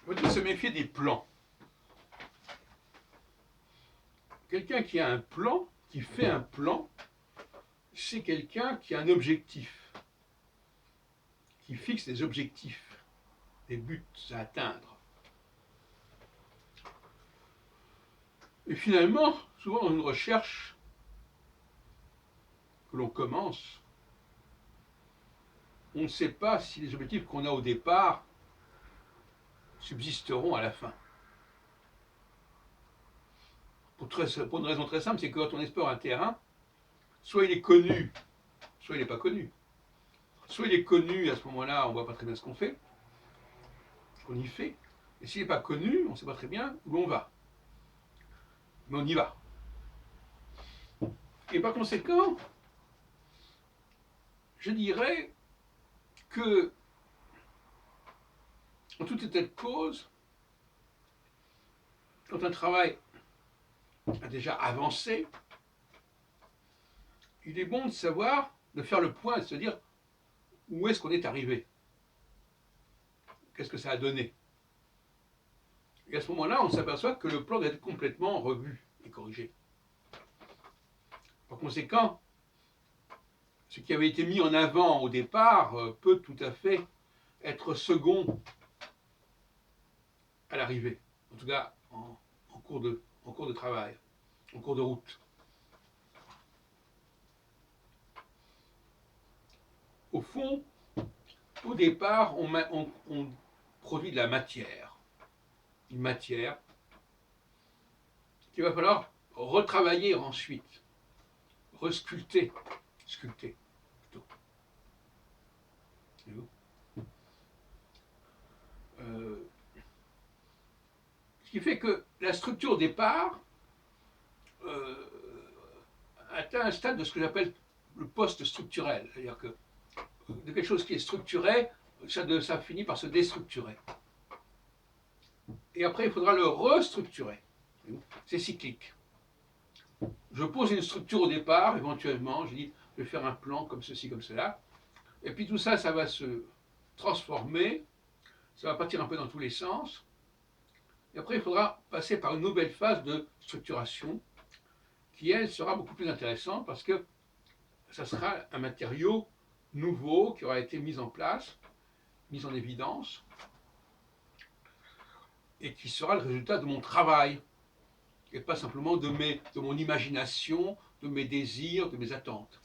Il faut se méfier des plans. Quelqu'un qui a un plan, qui fait un plan, c'est quelqu'un qui a un objectif, qui fixe des objectifs, des buts à atteindre. Et finalement, souvent dans une recherche que l'on commence, on ne sait pas si les objectifs qu'on a au départ subsisteront à la fin. Pour une raison très simple, c'est que quand on explore un terrain, soit il est connu, soit il n'est pas connu. Soit il est connu, à ce moment-là, on ne voit pas très bien ce qu'on fait, ce qu'on y fait. Et s'il n'est pas connu, on ne sait pas très bien où on va. Mais on y va. Et par conséquent, je dirais que, en tout état de cause, quand un travail a déjà avancé, il est bon de savoir, de faire le point, de se dire où est-ce qu'on est arrivé. Qu'est-ce que ça a donné. Et à ce moment-là, on s'aperçoit que le plan doit être complètement revu et corrigé. Par conséquent, ce qui avait été mis en avant au départ peut tout à fait être second à l'arrivée, en tout cas en cours de travail, en cours de route. Au fond, au départ, on produit de la matière, une matière qu'il va falloir retravailler ensuite, resculpter, sculpter plutôt. Ce qui fait que la structure au départ atteint un stade de ce que j'appelle le post-structurel, c'est-à-dire que de quelque chose qui est structuré, ça finit par se déstructurer. Et après, il faudra le restructurer. C'est cyclique. Je pose une structure au départ, éventuellement, je dis, je vais faire un plan comme ceci, comme cela. Et puis tout ça, ça va se transformer, ça va partir un peu dans tous les sens. Et après, il faudra passer par une nouvelle phase de structuration, qui, elle, sera beaucoup plus intéressante parce que ça sera un matériau nouveau qui aura été mis en place, mis en évidence, et qui sera le résultat de mon travail, et pas simplement de mon imagination, de mes désirs, de mes attentes.